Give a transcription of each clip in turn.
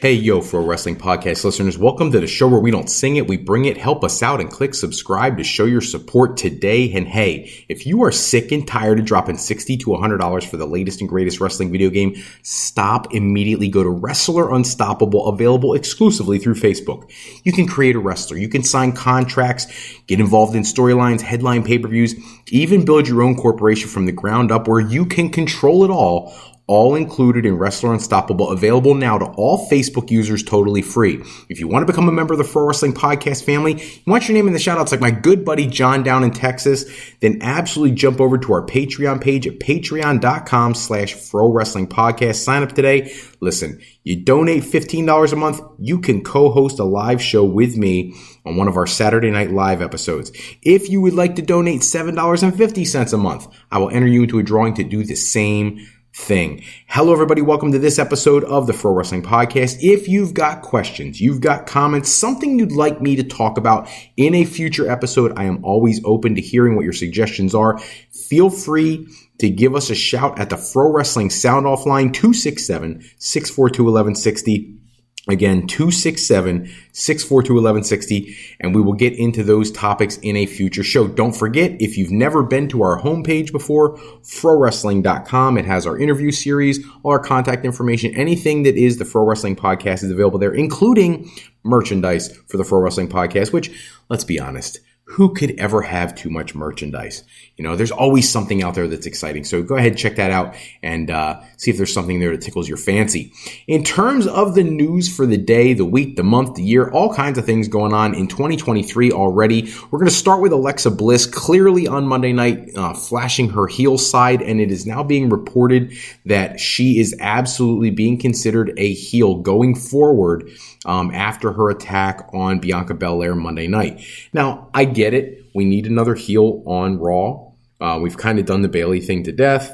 Hey, yo, Pro Wrestling Podcast listeners, welcome to the show where we don't sing it, we bring it. Help us out and click subscribe to show your support today. And hey, if you are sick and tired of dropping $60 to $100 for the latest and greatest wrestling video game, stop immediately. Go to Wrestler Unstoppable, available exclusively through Facebook. You can create a wrestler, you can sign contracts, get involved in storylines, headline pay-per-views, even build your own corporation from the ground up where you can control it all included in Wrestler Unstoppable, available now to all Facebook users totally free. If you want to become a member of the Pro Wrestling Podcast family, you want your name in the shoutouts like my good buddy John down in Texas, then absolutely jump over to our Patreon page at patreon.com/Pro Wrestling Podcast. Sign up today. Listen, you donate $15 a month, you can co-host a live show with me on one of our Saturday Night Live episodes. If you would like to donate $7.50 a month, I will enter you into a drawing to do the same thing. Hello, everybody. Welcome to this episode of the Pro Wrestling Podcast. If you've got questions, you've got comments, something you'd like me to talk about in a future episode, I am always open to hearing what your suggestions are. Feel free to give us a shout at the Pro Wrestling Sound Off line, 267-642-1160. Again, 267-642-1160, and we will get into those topics in a future show. Don't forget, if you've never been to our homepage before, ProWrestling.com, it has our interview series, all our contact information, anything that is the Pro Wrestling Podcast is available there, including merchandise for the Pro Wrestling Podcast, which, let's be honest, who could ever have too much merchandise? You know, there's always something out there that's exciting. So go ahead, check that out and see if there's something there that tickles your fancy. In terms of the news for the day, the week, the month, the year, all kinds of things going on in 2023 already. We're going to start with Alexa Bliss, clearly on Monday night, flashing her heel side, and it is now being reported that she is absolutely being considered a heel going forward after her attack on Bianca Belair Monday night. Now, I get it. We need another heel on Raw. We've kind of done the Bayley thing to death.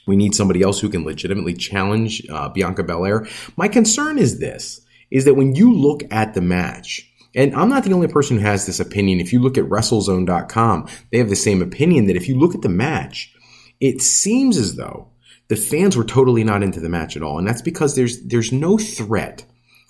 We need somebody else who can legitimately challenge Bianca Belair. My concern is this, is that when you look at the match, and I'm not the only person who has this opinion. If you look at WrestleZone.com, they have the same opinion that if you look at the match, it seems as though the fans were totally not into the match at all. And that's because there's no threat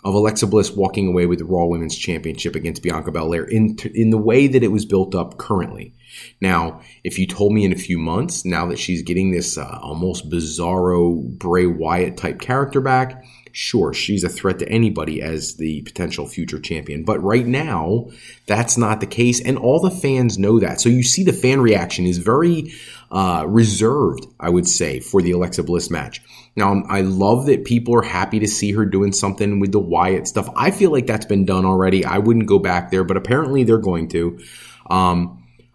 of Alexa Bliss walking away with the Raw Women's Championship against Bianca Belair in the way that it was built up currently. Now, if you told me in a few months, now that she's getting this almost bizarro Bray Wyatt type character back, sure, she's a threat to anybody as the potential future champion. But right now, that's not the case, and all the fans know that. So you see the fan reaction is very reserved, I would say, for the Alexa Bliss match. Now, I love that people are happy to see her doing something with the Wyatt stuff. I feel like that's been done already. I wouldn't go back there, but apparently they're going to.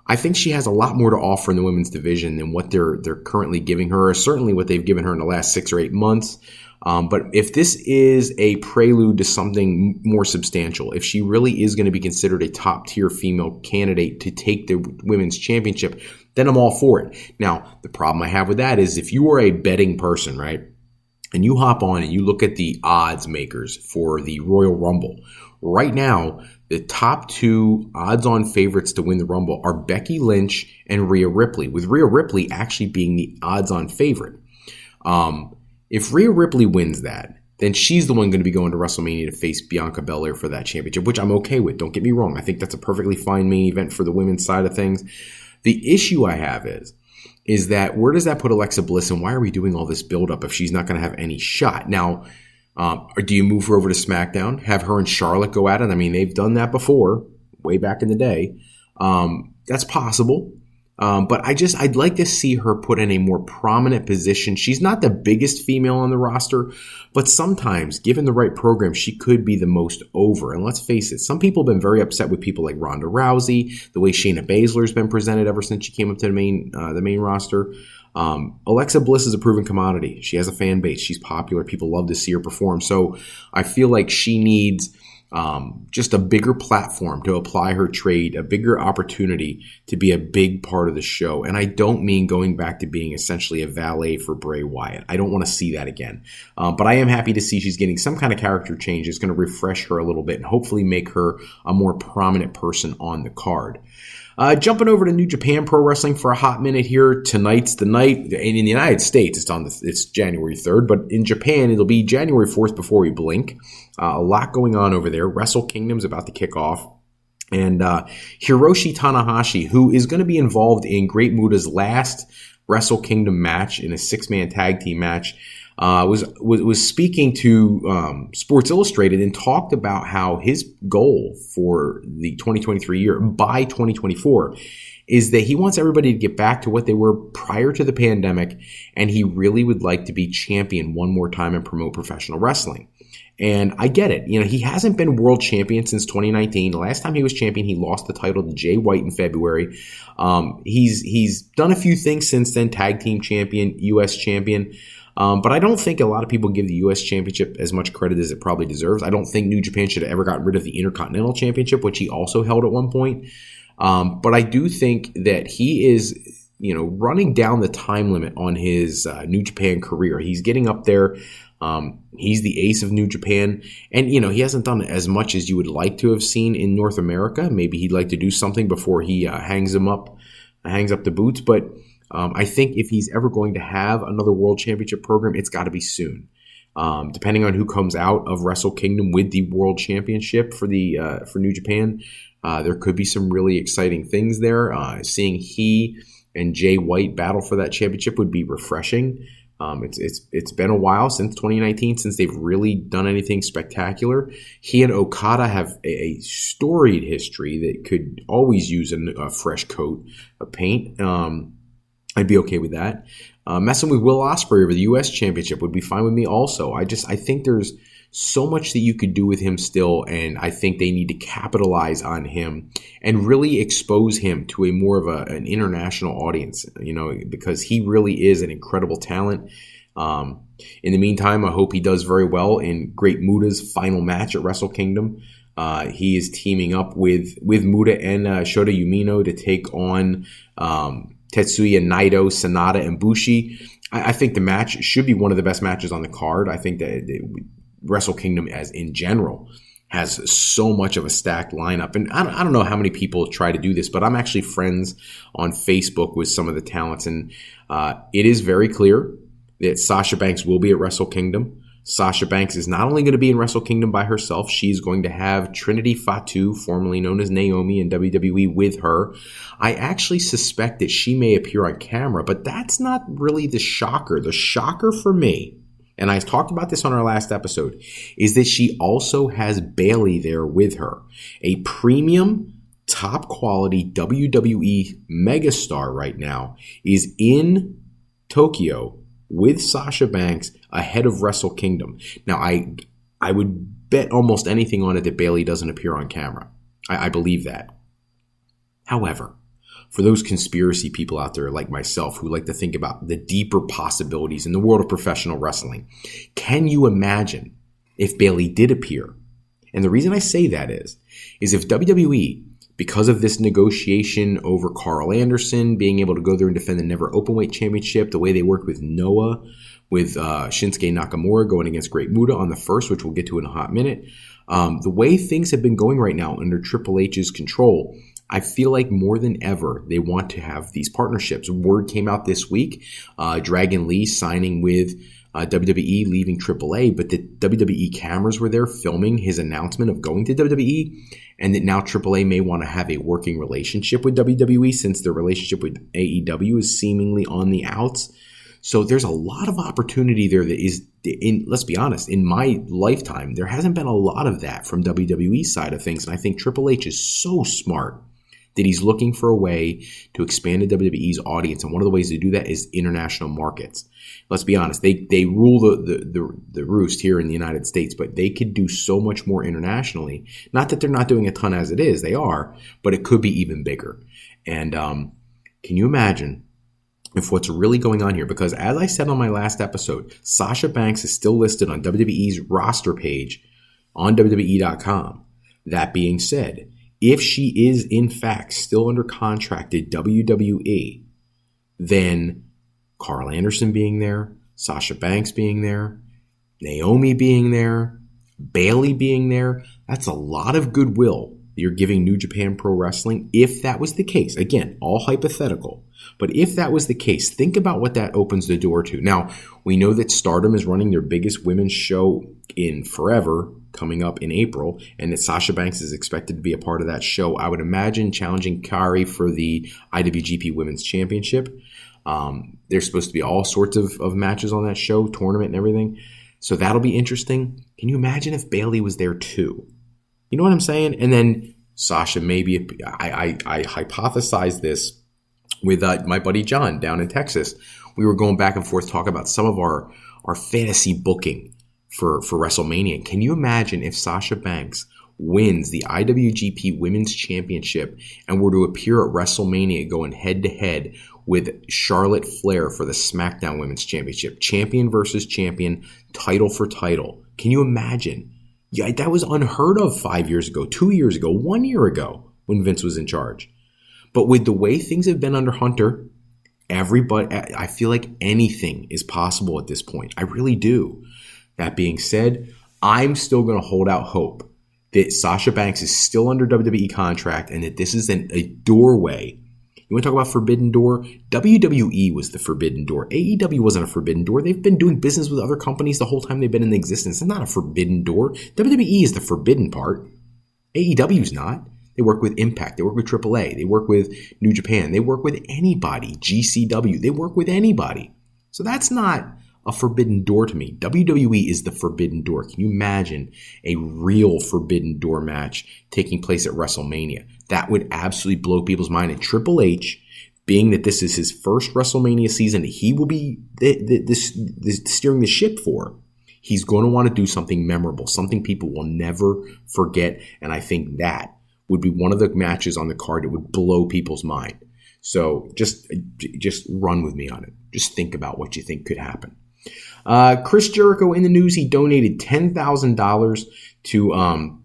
I think she has a lot more to offer in the women's division than what they're currently giving her, or certainly what they've given her in the last 6 or 8 months. But if this is a prelude to something more substantial, if she really is going to be considered a top-tier female candidate to take the women's championship, then I'm all for it. Now, the problem I have with that is if you are a betting person, right, and you hop on and you look at the odds makers for the Royal Rumble, right now, the top 2 odds-on favorites to win the Rumble are Becky Lynch and Rhea Ripley, with Rhea Ripley actually being the odds-on favorite. If Rhea Ripley wins that, then she's the one going to be going to WrestleMania to face Bianca Belair for that championship, which I'm okay with. Don't get me wrong. I think that's a perfectly fine main event for the women's side of things. The issue I have is that where does that put Alexa Bliss, and why are we doing all this buildup if she's not going to have any shot? Now, or do you move her over to SmackDown, have her and Charlotte go at it? I mean, they've done that before, way back in the day. That's possible. But I'd like to see her put in a more prominent position. She's not the biggest female on the roster, but sometimes, given the right program, she could be the most over. And let's face it, some people have been very upset with people like Ronda Rousey, the way Shayna Baszler's been presented ever since she came up to the main roster. Alexa Bliss is a proven commodity. She has a fan base. She's popular. People love to see her perform. So I feel like she needs just a bigger platform to apply her trade, a bigger opportunity to be a big part of the show. And I don't mean going back to being essentially a valet for Bray Wyatt. I don't want to see that again. But I am happy to see she's getting some kind of character change. It's going to refresh her a little bit and hopefully make her a more prominent person on the card. Jumping over to New Japan Pro Wrestling for a hot minute here. Tonight's the night. And in the United States, it's January 3rd, but in Japan, it'll be January 4th before we blink. A lot going on over there. WrestleKingdom's about to kick off. And Hiroshi Tanahashi, who is going to be involved in Great Muta's last WrestleKingdom match in a 6-man tag team match, was speaking to Sports Illustrated and talked about how his goal for the 2023 year by 2024 is that he wants everybody to get back to what they were prior to the pandemic, and he really would like to be champion one more time and promote professional wrestling. And I get it. He hasn't been world champion since 2019. The last time he was champion, he lost the title to Jay White in February. He's done a few things since then, tag team champion, U.S. champion. But I don't think a lot of people give the U.S. Championship as much credit as it probably deserves. I don't think New Japan should have ever gotten rid of the Intercontinental Championship, which he also held at one point. But I do think that he is, running down the time limit on his New Japan career. He's getting up there. He's the ace of New Japan. And, he hasn't done as much as you would like to have seen in North America. Maybe he'd like to do something before he hangs up the boots. But I think if he's ever going to have another World Championship program, it's got to be soon. Depending on who comes out of WrestleKingdom with the World Championship for New Japan, there could be some really exciting things there. Seeing he and Jay White battle for that championship would be refreshing. It's been a while since 2019 since they've really done anything spectacular. He and Okada have a storied history that could always use a fresh coat of paint. I'd be okay with that. Messing with Will Ospreay over the U.S. Championship would be fine with me also. I think there's so much that you could do with him still, and I think they need to capitalize on him and really expose him to a more of an international audience, because he really is an incredible talent. In the meantime, I hope he does very well in Great Muta's final match at WrestleKingdom. He is teaming up with Muta and Shota Umino to take on Tetsuya Naito, Sanada, and Bushi. I think the match should be one of the best matches on the card. I think that WrestleKingdom, as in general, has so much of a stacked lineup. And I don't know how many people try to do this, but I'm actually friends on Facebook with some of the talents. And it is very clear that Sasha Banks will be at WrestleKingdom. Sasha Banks is not only going to be in WrestleKingdom by herself, she's going to have Trinity Fatu, formerly known as Naomi in WWE, with her. I actually suspect that she may appear on camera, but that's not really the shocker. The shocker for me, and I talked about this on our last episode, is that she also has Bayley there with her, a premium, top quality WWE megastar right now, is in Tokyo with Sasha Banks ahead of WrestleKingdom. Now, I would bet almost anything on it that Bayley doesn't appear on camera. I believe that. However, for those conspiracy people out there like myself who like to think about the deeper possibilities in the world of professional wrestling, can you imagine if Bayley did appear? And the reason I say that is if WWE, because of this negotiation over Carl Anderson being able to go there and defend the Never Openweight Championship, the way they worked with Noah, with Shinsuke Nakamura going against Great Muta on the first, which we'll get to in a hot minute, the way things have been going right now under Triple H's control, I feel like more than ever they want to have these partnerships. Word came out this week, Dragon Lee signing with WWE, leaving AAA, but the WWE cameras were there filming his announcement of going to WWE, and that now AAA may want to have a working relationship with WWE since their relationship with AEW is seemingly on the outs. So there's a lot of opportunity there that is, let's be honest, in my lifetime, there hasn't been a lot of that from WWE's side of things, and I think Triple H is so smart that he's looking for a way to expand the WWE's audience, and one of the ways to do that is international markets. Let's be honest, they rule the roost here in the United States, but they could do so much more internationally. Not that they're not doing a ton as it is, they are, but it could be even bigger. And can you imagine if what's really going on here? Because as I said on my last episode, Sasha Banks is still listed on WWE's roster page on WWE.com. That being said, if she is in fact still under contract at WWE, then Carl Anderson being there, Sasha Banks being there, Naomi being there, Bayley being there, that's a lot of goodwill you're giving New Japan Pro Wrestling, if that was the case, again, all hypothetical, but if that was the case, think about what that opens the door to. Now, we know that Stardom is running their biggest women's show in forever coming up in April, and that Sasha Banks is expected to be a part of that show. I would imagine challenging Kairi for the IWGP Women's Championship. There's supposed to be all sorts of matches on that show, tournament and everything. So that'll be interesting. Can you imagine if Bayley was there too? You know what I'm saying? And then Sasha, maybe I hypothesized this with my buddy John down in Texas. We were going back and forth talking about some of our fantasy booking for WrestleMania. Can you imagine if Sasha Banks wins the IWGP Women's Championship and were to appear at WrestleMania going head-to-head with Charlotte Flair for the SmackDown Women's Championship? Champion versus champion, title for title. Can you imagine? Yeah, that was unheard of 5 years ago, 2 years ago, 1 year ago when Vince was in charge. But with the way things have been under Hunter, I feel like anything is possible at this point. I really do. That being said, I'm still going to hold out hope that Sasha Banks is still under WWE contract and that this is a doorway. You want to talk about forbidden door? WWE was the forbidden door. AEW wasn't a forbidden door. They've been doing business with other companies the whole time they've been in existence. It's not a forbidden door. WWE is the forbidden part. AEW's not. They work with Impact. They work with AAA. They work with New Japan. They work with anybody. GCW. They work with anybody. So that's not a forbidden door to me. WWE is the forbidden door. Can you imagine a real forbidden door match taking place at WrestleMania? That would absolutely blow people's mind. And Triple H, being that this is his first WrestleMania season, he will be steering the ship for. He's going to want to do something memorable, something people will never forget. And I think that would be one of the matches on the card that would blow people's mind. So just run with me on it. Just think about what you think could happen. Chris Jericho in the news. He donated $10,000 to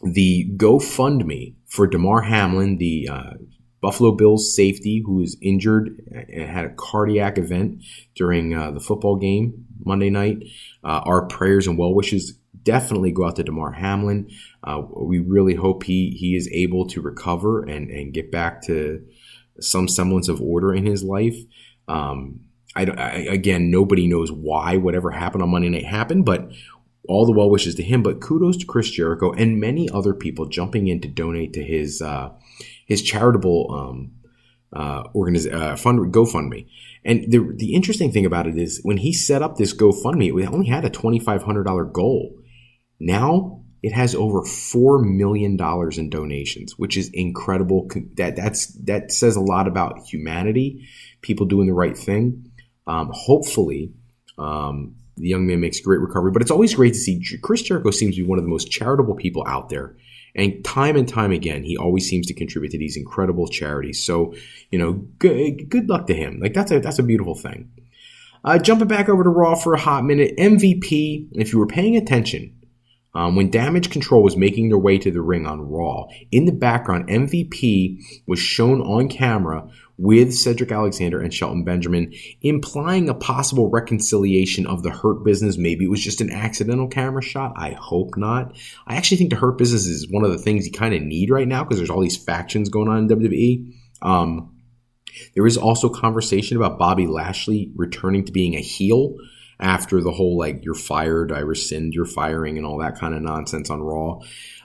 the GoFundMe for Damar Hamlin, the Buffalo Bills safety who was injured and had a cardiac event during the football game Monday night. Our prayers and well wishes definitely go out to Damar Hamlin. We really hope he is able to recover and get back to some semblance of order in his life. Again, nobody knows why whatever happened on Monday night happened, but all the well wishes to him. But kudos to Chris Jericho and many other people jumping in to donate to his charitable GoFundMe. And the interesting thing about it is when he set up this GoFundMe, it only had a $2,500 goal. Now it has over $4 million in donations, which is incredible. That says a lot about humanity, people doing the right thing. Hopefully, the young man makes a great recovery. But it's always great to see Chris Jericho seems to be one of the most charitable people out there. And time again, he always seems to contribute to these incredible charities. So, good luck to him. Like that's a beautiful thing. Jumping back over to Raw for a hot minute, MVP, if you were paying attention, when Damage Control was making their way to the ring on Raw, in the background, MVP was shown on camera with Cedric Alexander and Shelton Benjamin, implying a possible reconciliation of the Hurt Business. Maybe it was just an accidental camera shot. I hope not. I actually think the Hurt Business is one of the things you kind of need right now because there's all these factions going on in WWE. There is also conversation about Bobby Lashley returning to being a heel after the whole, you're fired, I rescind your firing and all that kind of nonsense on Raw.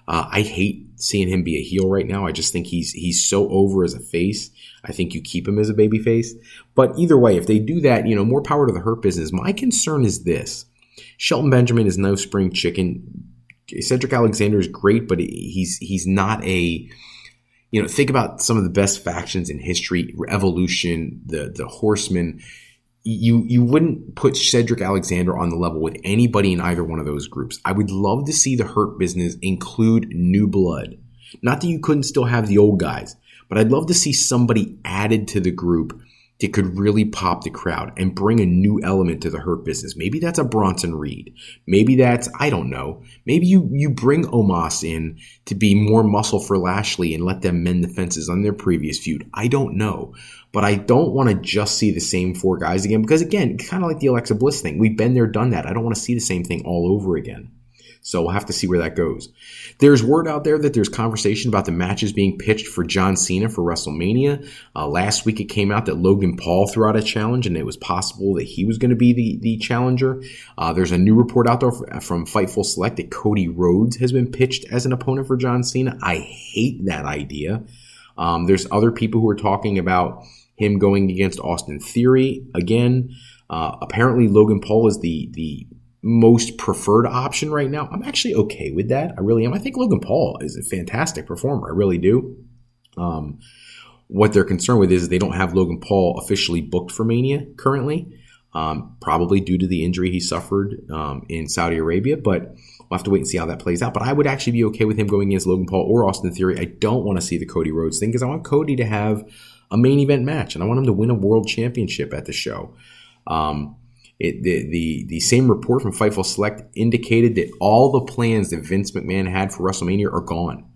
I hate seeing him be a heel right now. I just think he's so over as a face. I think you keep him as a baby face. But either way, if they do that, more power to the Hurt Business. My concern is this. Shelton Benjamin is no spring chicken. Cedric Alexander is great, but he's not a... think about some of the best factions in history, Evolution, the Horsemen. You wouldn't put Cedric Alexander on the level with anybody in either one of those groups. I would love to see the Hurt Business include new blood. Not that you couldn't still have the old guys, but I'd love to see somebody added to the group that could really pop the crowd and bring a new element to the Hurt Business. Maybe that's a Bronson Reed. Maybe that's, I don't know. Maybe you bring Omos in to be more muscle for Lashley and let them mend the fences on their previous feud. I don't know. But I don't want to just see the same four guys again because, again, kind of like the Alexa Bliss thing. We've been there, done that. I don't want to see the same thing all over again. So we'll have to see where that goes. There's word out there that there's conversation about the matches being pitched for John Cena for WrestleMania. Last week it came out that Logan Paul threw out a challenge, and it was possible that he was going to be the challenger. There's a new report out there from Fightful Select that Cody Rhodes has been pitched as an opponent for John Cena. I hate that idea. There's other people who are talking about him going against Austin Theory again. Apparently Logan Paul is the most preferred option right now. I'm actually okay with that. I really am. I think Logan Paul is a fantastic performer. I really do. What they're concerned with is they don't have Logan Paul officially booked for Mania currently, probably due to the injury he suffered in Saudi Arabia, but we'll have to wait and see how that plays out. But I would actually be okay with him going against Logan Paul or Austin Theory. I don't want to see the Cody Rhodes thing because I want Cody to have a main event match, and I want him to win a world championship at the show. The same report from Fightful Select indicated that all the plans that Vince McMahon had for WrestleMania are gone.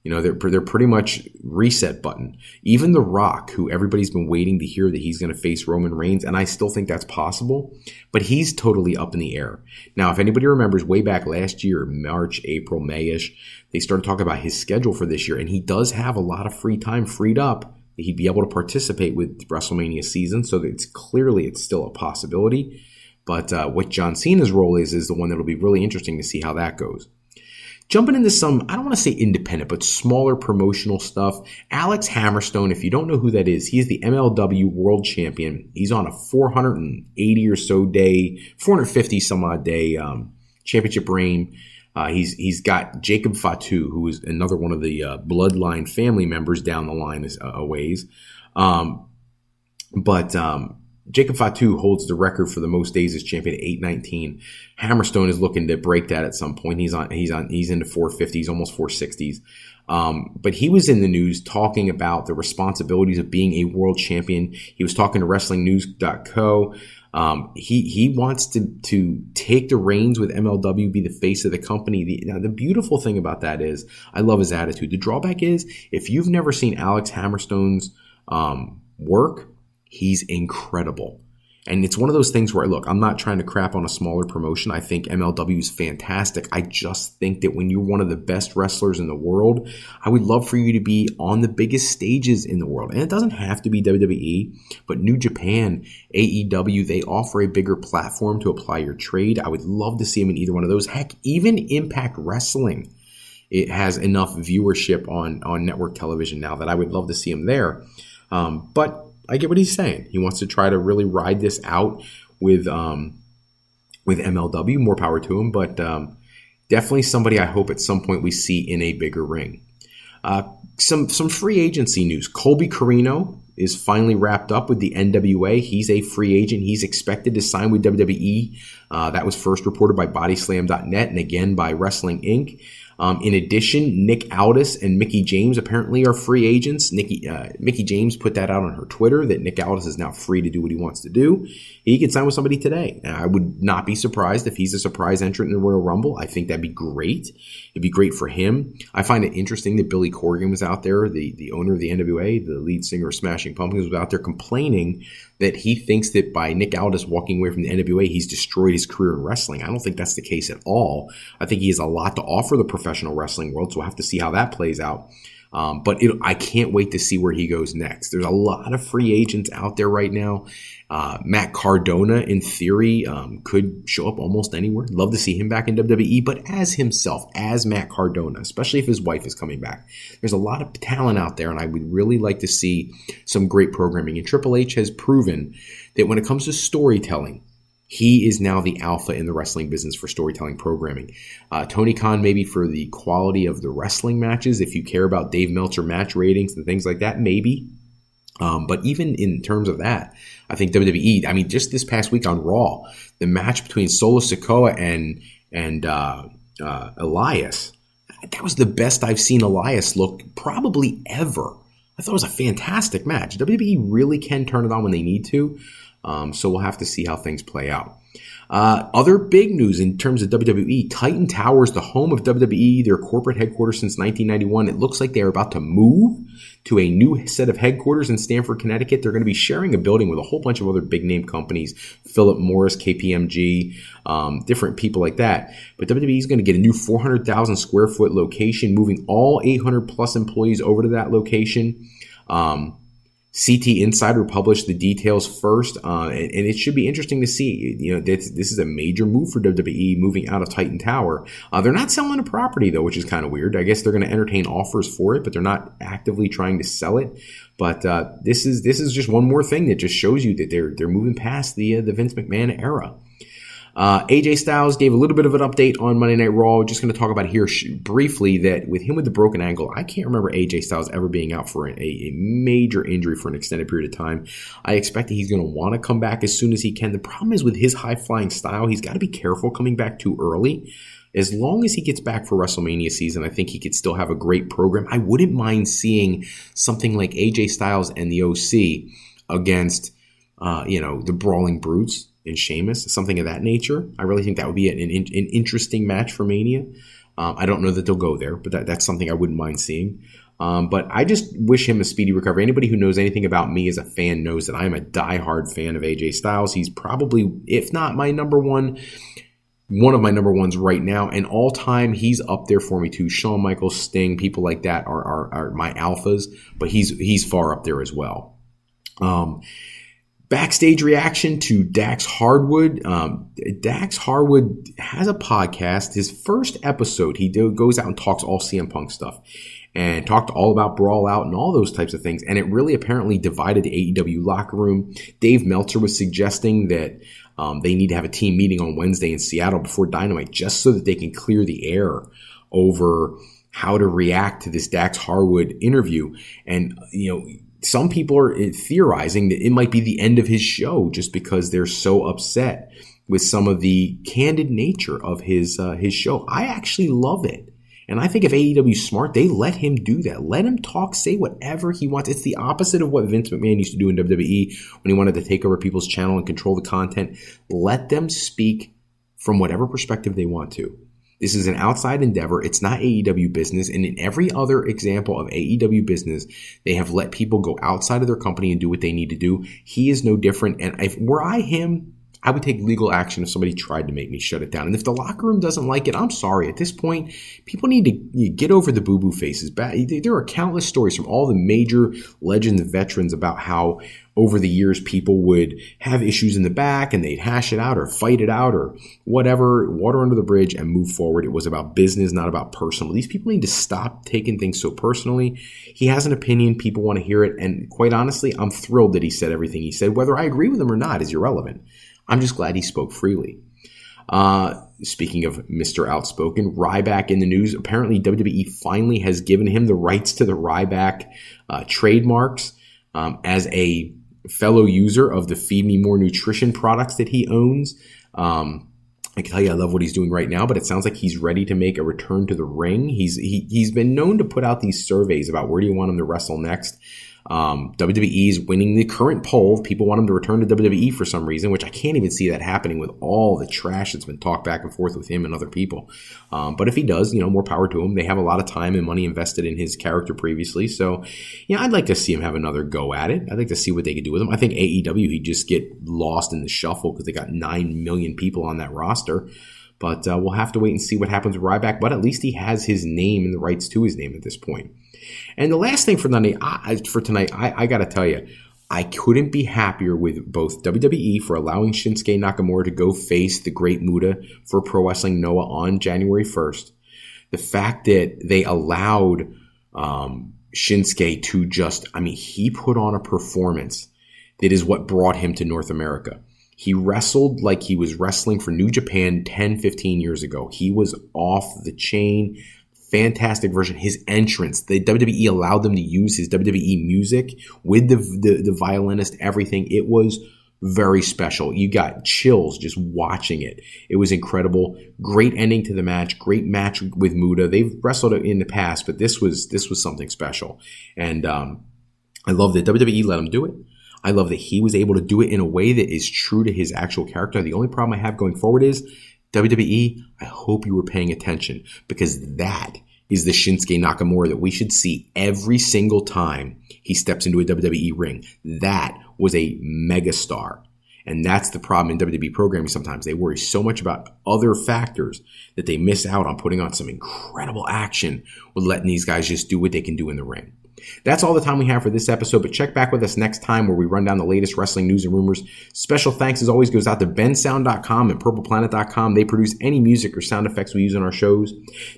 You know, they're pretty much reset button. Even The Rock, who everybody's been waiting to hear that he's going to face Roman Reigns, and I still think that's possible, but he's totally up in the air. Now, if anybody remembers way back last year, March, April, May-ish, they started talking about his schedule for this year, and he does have a lot of free time freed up that he'd be able to participate with WrestleMania season, so that it's still a possibility. But what John Cena's role is the one that'll be really interesting to see how that goes. Jumping into some, I don't want to say independent, but smaller promotional stuff. Alex Hammerstone, if you don't know who that is, he is the MLW World Champion. He's on a 480 or so day, 450 some odd day championship reign. He's got Jacob Fatu, who is another one of the Bloodline family members down the line a ways. Jacob Fatu holds the record for the most days as champion at 819. Hammerstone is looking to break that at some point. He's into 450s, almost 460s. But he was in the news talking about the responsibilities of being a world champion. He was talking to WrestlingNews.co. He wants to take the reins with MLW, be the face of the company. Now, the beautiful thing about that is I love his attitude. The drawback is if you've never seen Alex Hammerstone's work, he's incredible. And it's one of those things where, look, I'm not trying to crap on a smaller promotion. I think MLW is fantastic. I just think that when you're one of the best wrestlers in the world, I would love for you to be on the biggest stages in the world. And it doesn't have to be WWE, but New Japan, AEW, they offer a bigger platform to apply your trade. I would love to see him in either one of those. Heck, even Impact Wrestling, it has enough viewership on network television now that I would love to see him there. But I get what he's saying. He wants to try to really ride this out with MLW. More power to him, but definitely somebody I hope at some point we see in a bigger ring. Some free agency news. Colby Corino is finally wrapped up with the NWA. He's a free agent. He's expected to sign with WWE. That was first reported by Bodyslam.net and again by Wrestling Inc. In addition, Nick Aldis and Mickie James apparently are free agents. Mickie James put that out on her Twitter that Nick Aldis is now free to do what he wants to do. He could sign with somebody today. I would not be surprised if he's a surprise entrant in the Royal Rumble. I think that'd be great. It'd be great for him. I find it interesting that Billy Corgan was out there, the owner of the NWA, the lead singer of Smashing Pumpkins, was out there complaining that he thinks that by Nick Aldis walking away from the NWA, he's destroyed his career in wrestling. I don't think that's the case at all. I think he has a lot to offer the professional wrestling world, so we'll have to see how that plays out. But I can't wait to see where he goes next. There's a lot of free agents out there right now. Matt Cardona, in theory, could show up almost anywhere. Love to see him back in WWE, but as himself, as Matt Cardona, especially if his wife is coming back. There's a lot of talent out there, and I would really like to see some great programming. And Triple H has proven that when it comes to storytelling, he is now the alpha in the wrestling business for storytelling programming. Tony Khan, maybe for the quality of the wrestling matches, if you care about Dave Meltzer match ratings and things like that, maybe. But even in terms of that, I think WWE, I mean, just this past week on Raw, the match between Solo Sikoa and Elias, that was the best I've seen Elias look probably ever. I thought it was a fantastic match. WWE really can turn it on when they need to. So we'll have to see how things play out. Other big news in terms of WWE, Titan Towers, the home of WWE, their corporate headquarters since 1991. It looks like they're about to move to a new set of headquarters in Stamford, Connecticut. They're going to be sharing a building with a whole bunch of other big name companies, Philip Morris, KPMG, different people like that. But WWE is going to get a new 400,000 square foot location, moving all 800 plus employees over to that location. CT Insider published the details first, and it should be interesting to see. This is a major move for WWE, moving out of Titan Tower. They're not selling a property, though, which is kind of weird. I guess they're going to entertain offers for it, but they're not actively trying to sell it. But this is just one more thing that just shows you that they're moving past the Vince McMahon era. AJ Styles gave a little bit of an update on Monday Night Raw. Just going to talk about here briefly that with him with the broken ankle, I can't remember AJ Styles ever being out for a major injury for an extended period of time. I expect that he's going to want to come back as soon as he can. The problem is with his high-flying style, he's got to be careful coming back too early. As long as he gets back for WrestleMania season, I think he could still have a great program. I wouldn't mind seeing something like AJ Styles and the OC against, the Brawling Brutes and Sheamus, something of that nature. I really think that would be an interesting match for Mania. I don't know that they'll go there, but that's something I wouldn't mind seeing. But I just wish him a speedy recovery. Anybody who knows anything about me as a fan knows that I'm a diehard fan of AJ Styles. He's probably, if not my number one of my number ones right now, and all time, he's up there for me too. Shawn Michaels, Sting, people like that are my alphas, but he's far up there as well. Backstage reaction to Dax Harwood. Dax Harwood has a podcast. His first episode, he goes out and talks all CM Punk stuff and talked all about Brawl Out and all those types of things. And it really apparently divided the AEW locker room. Dave Meltzer was suggesting that they need to have a team meeting on Wednesday in Seattle before Dynamite just so that they can clear the air over how to react to this Dax Harwood interview. And, some people are theorizing that it might be the end of his show just because they're so upset with some of the candid nature of his show. I actually love it. And I think if AEW's smart, they let him do that. Let him talk, say whatever he wants. It's the opposite of what Vince McMahon used to do in WWE when he wanted to take over people's channel and control the content. Let them speak from whatever perspective they want to. This is an outside endeavor. It's not AEW business. And in every other example of AEW business, they have let people go outside of their company and do what they need to do. He is no different. And if were I him, I would take legal action if somebody tried to make me shut it down. And if the locker room doesn't like it, I'm sorry. At this point, people need to get over the boo-boo faces. There are countless stories from all the major legends and veterans about how over the years people would have issues in the back and they'd hash it out or fight it out or whatever, water under the bridge and move forward. It was about business, not about personal. These people need to stop taking things so personally. He has an opinion. People want to hear it. And quite honestly, I'm thrilled that he said everything he said. Whether I agree with him or not is irrelevant. I'm just glad he spoke freely. Speaking of Mr. Outspoken, Ryback in the news. Apparently, WWE finally has given him the rights to the Ryback trademarks as a fellow user of the Feed Me More Nutrition products that he owns. I can tell you I love what he's doing right now, but it sounds like he's ready to make a return to the ring. He's been known to put out these surveys about where do you want him to wrestle next. WWE is winning the current poll. People want him to return to WWE for some reason, which I can't even see that happening with all the trash that's been talked back and forth with him and other people. But if he does, more power to him. They have a lot of time and money invested in his character previously. So, I'd like to see him have another go at it. I'd like to see what they could do with him. I think AEW, he'd just get lost in the shuffle because they got 9 million people on that roster. But we'll have to wait and see what happens with Ryback. But at least he has his name and the rights to his name at this point. And the last thing for tonight, I got to tell you, I couldn't be happier with both WWE for allowing Shinsuke Nakamura to go face the Great Muta for Pro Wrestling Noah on January 1st. The fact that they allowed Shinsuke to he put on a performance that is what brought him to North America. He wrestled like he was wrestling for New Japan 10, 15 years ago. He was off the chain. Fantastic version. His entrance, the WWE allowed them to use his WWE music with the violinist, everything. It was very special. You got chills just watching it. It was incredible. Great ending to the match. Great match with Muta. They've wrestled in the past, but this was something special. And I love that WWE let him do it. I love that he was able to do it in a way that is true to his actual character. The only problem I have going forward is WWE, I hope you were paying attention, because that is the Shinsuke Nakamura that we should see every single time he steps into a WWE ring. That was a megastar. And that's the problem in WWE programming sometimes. They worry so much about other factors that they miss out on putting on some incredible action with letting these guys just do what they can do in the ring. That's all the time we have for this episode, but check back with us next time where we run down the latest wrestling news and rumors. Special thanks, as always, goes out to bensound.com and purpleplanet.com. They produce any music or sound effects we use on our shows.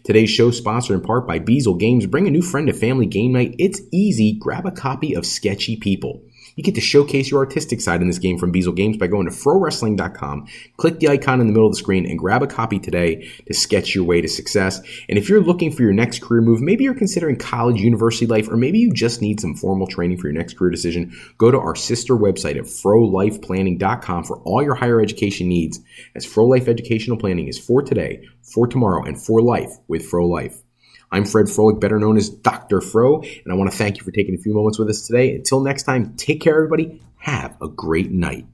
Today's show is sponsored in part by Beazle Games. Bring a new friend to family game night. It's easy. Grab a copy of Sketchy People. You get to showcase your artistic side in this game from Beazle Games by going to frowrestling.com, click the icon in the middle of the screen, and grab a copy today to sketch your way to success. And if you're looking for your next career move, maybe you're considering college, university life, or maybe you just need some formal training for your next career decision, go to our sister website at frolifeplanning.com for all your higher education needs, as Fro Life Educational Planning is for today, for tomorrow, and for life with Fro Life. I'm Fred Froelich, better known as Dr. Fro, and I want to thank you for taking a few moments with us today. Until next time, take care, everybody. Have a great night.